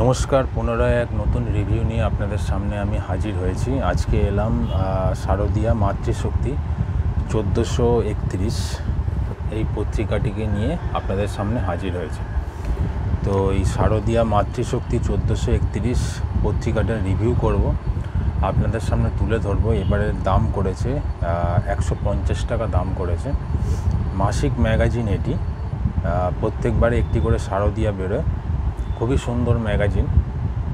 নমস্কার, পুনরায় এক নতুন রিভিউ নিয়ে আপনাদের সামনে আমি হাজির হয়েছি। আজকে এলাম শারদীয়া মাতৃশক্তি 1431 এই পত্রিকাটিকে নিয়ে আপনাদের সামনে হাজির হয়েছে। তো এই শারদীয়া মাতৃশক্তি 1431 পত্রিকাটার রিভিউ করব, আপনাদের সামনে তুলে ধরবো। এবারের দাম করেছে 150 টাকা দাম করেছে। মাসিক ম্যাগাজিন এটি, প্রত্যেকবারে একটি করে শারদীয়া বেরোয়, খুবই সুন্দর ম্যাগাজিন।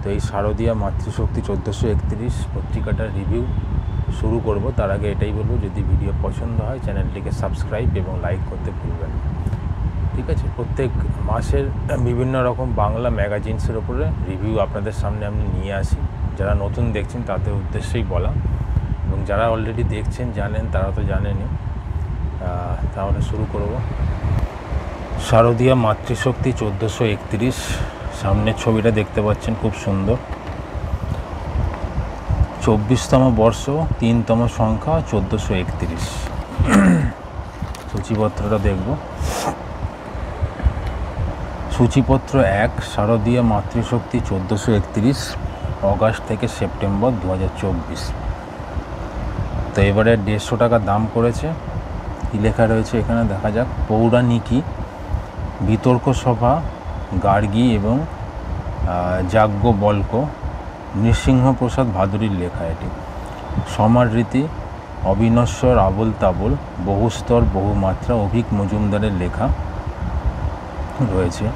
তো এই শারদীয়া মাতৃশক্তি 1431 পত্রিকাটার রিভিউ শুরু করব। তার আগে এটাই বলবো, যদি ভিডিও পছন্দ হয় চ্যানেলটিকে সাবস্ক্রাইব এবং লাইক করতে ভুলবেন না, ঠিক আছে? প্রত্যেক মাসের বিভিন্ন রকম বাংলা ম্যাগাজিনসের ওপরে রিভিউ আপনাদের সামনে আমি নিয়ে আসি। যারা নতুন দেখছেন তাদের উদ্দেশ্যেই বলা, এবং যারা অলরেডি দেখছেন জানেন, তারা তো জানেনই। তাহলে শুরু করব। শারদীয়া মাতৃশক্তি 1431, সামনের ছবিটা দেখতে পাচ্ছেন, খুব সুন্দর। 24তম বর্ষ, 3তম সংখ্যা 1431। সূচিপত্রটা দেখব। সূচিপত্র 1, শারদীয়া মাতৃশক্তি 1431, অগাস্ট থেকে সেপ্টেম্বর 2024। তো এবারে 150 টাকা দাম করেছে। কী লেখা রয়েছে এখানে দেখা যাক। পৌরাণিকী, বিতর্ক সভা, গার্গী এবং যাজ্ঞবল্ক্য, নৃসিংহপ্রসাদ ভাদুরীর লেখা এটি। সমাররীতি, অবিনশ্বর আবোল তাবোল, বহুস্তর বহুমাত্রা, অভিক মজুমদারের লেখা রয়েছে।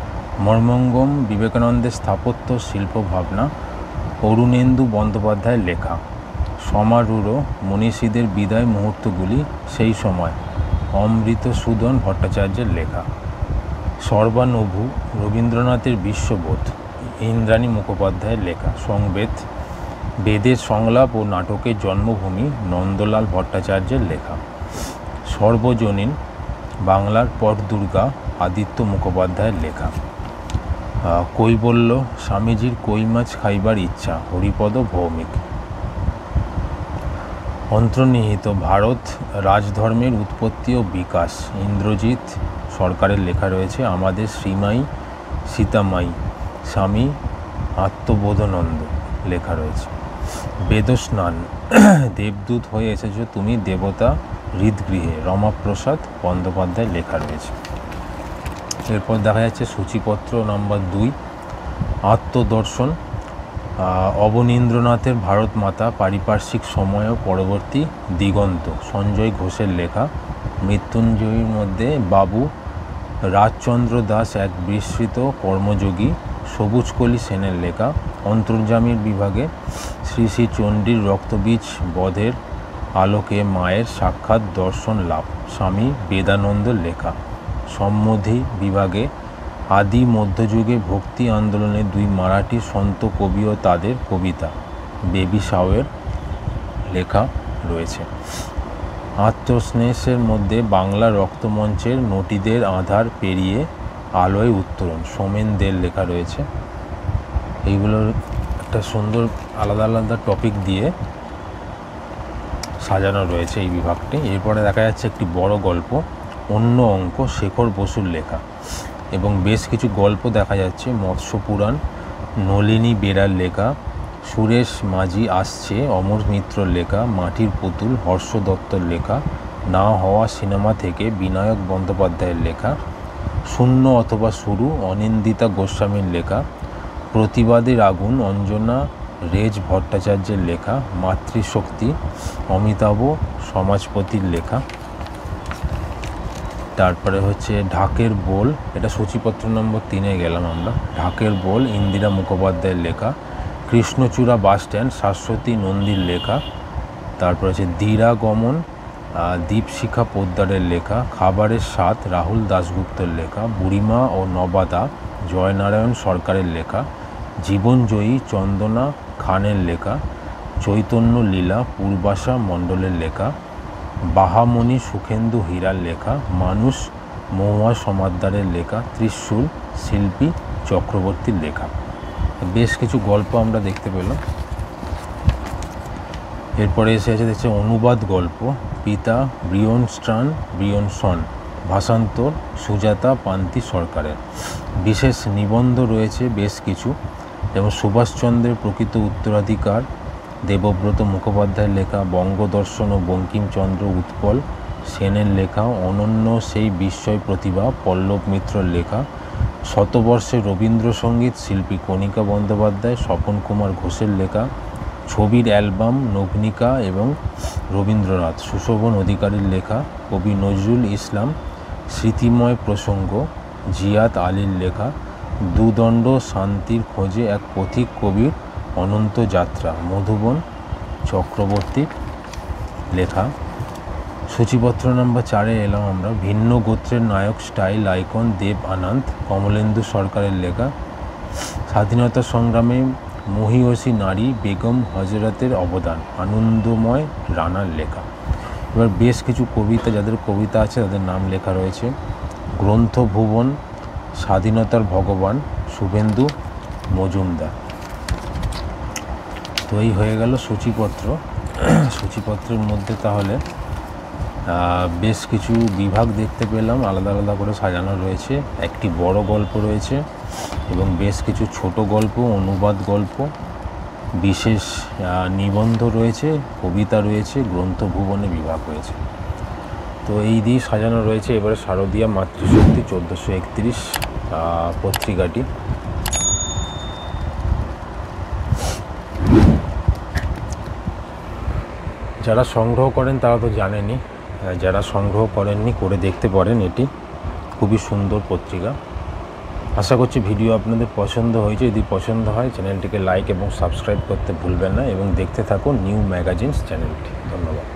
মর্মঙ্গম, বিবেকানন্দের স্থাপত্য শিল্প ভাবনা, অরুণেন্দু বন্দ্যোপাধ্যায়ের লেখা। সমারূঢ়, মনীষীদের বিদায় মুহূর্তগুলি সেই সময়, অমৃতসূদন ভট্টাচার্যের লেখা। সর্বানুভূ, রবীন্দ্রনাথের বিশ্ববোধ, ইন্দ্রাণী মুখোপাধ্যায়ের লেখা। সংবেদ, বেদের সংলাপ ও নাটকের জন্মভূমি, নন্দলাল ভট্টাচার্যের লেখা। সর্বজনীন, বাংলার পটদুর্গা, আদিত্য মুখোপাধ্যায়ের লেখা। কৈবল্য, স্বামীজির কই মাছ খাইবার ইচ্ছা, হরিপদ ভৌমিক। অন্তর্নিহিত, ভারত রাজধর্মের উৎপত্তি ও বিকাশ, ইন্দ্রজিৎ সরকারের লেখা রয়েছে। আমাদের শ্রীমাই সীতামাই, স্বামী আত্মবোধানন্দ লেখা রয়েছে। বেদস্নান, দেবদূত হয়ে এসেছো তুমি দেবতা হৃদগৃহে, রমাপ্রসাদ বন্দ্যোপাধ্যায়ের লেখা রয়েছে। এরপর দেখা যাচ্ছে সূচিপত্র নম্বর 2, আত্মদর্শন, অবনীন্দ্রনাথের ভারত মাতা, পারিপার্শ্বিক সময় ও পরবর্তী দিগন্ত, সঞ্জয় ঘোষের লেখা। মৃত্যুঞ্জয়ীর মধ্যে বাবু রাজচন্দ্র দাস এক বিস্মৃত কর্মযোগী, সবুজকলি সেনের লেখা। অন্তর্যামীর বিভাগে শ্রী শ্রী চণ্ডীর রক্তবীজ বধের আলোকে মায়ের সাক্ষাৎ দর্শন লাভ, স্বামী বেদানন্দর লেখা। সম্মতি বিভাগে আদি মধ্যযুগে ভক্তি আন্দোলনের 2 মারাঠি সন্ত কবি ও তাদের কবিতা, বেবি শাওয়ের লেখা রয়েছে। আত্মস্নেহের মধ্যে বাংলা রক্তমঞ্চের নটিদের আধার পেরিয়ে আলোয় উত্তরণ, সোমেন দের লেখা রয়েছে। এইগুলোর একটা সুন্দর আলাদা আলাদা টপিক দিয়ে সাজানো রয়েছে এই বিভাগটি। এরপরে দেখা যাচ্ছে একটি বড় গল্প, অন্য অঙ্ক, শেখর বসুর লেখা, এবং বেশ কিছু গল্প দেখা যাচ্ছে। মৎস্য পুরাণ, নলিনী বেরার লেখা। সুরেশ মাঝি আসছে, অমর মিত্রর লেখা। মাটির পুতুল, হর্ষ দত্তর লেখা। না হওয়া সিনেমা থেকে বিনায়ক বন্দ্যোপাধ্যায়ের লেখা। শূন্য অথবা শুরু, অনিন্দিতা গোস্বামীর লেখা। প্রতিবাদের আগুন, অঞ্জনা রেজ ভট্টাচার্যের লেখা। মাতৃশক্তি, অমিতাভ সমাজপতির লেখা। তারপরে হচ্ছে ঢাকের বোল, এটা সূচিপত্র নম্বর 3-এ গেলাম আমরা। ঢাকের বোল, ইন্দিরা মুখোপাধ্যায়ের লেখা। কৃষ্ণচূড়া বাসস্ট্যান্ড, শাশ্বতী নন্দীর লেখা। তারপরে হচ্ছে ধীরাগমন, দীপশিখা পোদ্দারের লেখা। খাবারের স্বাদ, রাহুল দাশগুপ্তর লেখা। বুড়িমা ও নবাদা, জয়নারায়ণ সরকারের লেখা। জীবনজয়ী, চন্দনা খানের লেখা। চৈতন্য লীলা, পূর্বাশা মণ্ডলের লেখা। বাহামণি, সুখেন্দু হীরার লেখা। মানুষ, মহুয়া সমাদ্দারের লেখা। ত্রিশূল, শিল্পী চক্রবর্তীর লেখা। বেশ কিছু গল্প আমরা দেখতে পেলাম। এরপরে এসে দেখছে অনুবাদ গল্প, পিতা ব্রিয়নসন, ভাষান্তর সুজাতা পান্তি সরকারের। বিশেষ নিবন্ধ রয়েছে বেশ কিছু, এবং সুভাষচন্দ্রের প্রকৃত উত্তরাধিকার দেবব্রত মুখোপাধ্যায়ের লেখা, বঙ্গদর্শন ও বঙ্কিমচন্দ্র উৎপল সেনের লেখা, অনন্য সেই বিস্ময় প্রতিভা পল্লব মিত্রর লেখা, শতবর্ষের রবীন্দ্রসঙ্গীত শিল্পী কণিকা বন্দ্যোপাধ্যায়, স্বপন কুমার ঘোষের লেখা, ছবির অ্যালবাম নগ্নিকা এবং রবীন্দ্রনাথ সুশোভন অধিকারীর লেখা, কবি নজরুল ইসলাম স্মৃতিময় প্রসঙ্গ জিয়াত আলীর লেখা, দুদণ্ড শান্তির খোঁজে এক পথিক কবির অনন্ত যাত্রা মধুবন চক্রবর্তীর লেখা। সূচিপত্র নাম্বার 4-এ এলাম আমরা। ভিন্ন গোত্রের নায়ক স্টাইল আইকন দেব আনন্দ কমলেন্দু সরকারের লেখা, স্বাধীনতা সংগ্রামে মহিয়সী নারী বেগম হজরতের অবদান আনন্দময় রানার লেখা। এবার বেশ কিছু কবিতা, যাদের কবিতা আছে তাদের নাম লেখা রয়েছে। গ্রন্থ ভুবন স্বাধীনতার ভগবান শুভেন্দু মজুমদার। তো এই হয়ে গেল সূচিপত্র। সূচিপত্রের মধ্যে তাহলে বেশ কিছু বিভাগ দেখতে পেলাম, আলাদা আলাদা করে সাজানো রয়েছে। একটি বড় গল্প রয়েছে এবং বেশ কিছু ছোট গল্প, অনুবাদ গল্প, বিশেষ নিবন্ধ রয়েছে, কবিতা রয়েছে, গ্রন্থ ভুবনে বিভাগ রয়েছে। তো এই দিয়ে সাজানো রয়েছে এবারে শারদীয়া মাতৃশক্তি 1431 পত্রিকাটি। যারা সংগ্রহ করেন তারা তো জানেনই, যারা সংগ্রহ করেননি করে দেখতে পারেন। এটি খুবই সুন্দর পত্রিকা। আশা করছি ভিডিও আপনাদের পছন্দ হয়েছে। যদি পছন্দ হয় চ্যানেলটিকে লাইক এবং সাবস্ক্রাইব করতে ভুলবেন না এবং দেখতে থাকুন নিউ ম্যাগাজিনস চ্যানেলটি। ধন্যবাদ।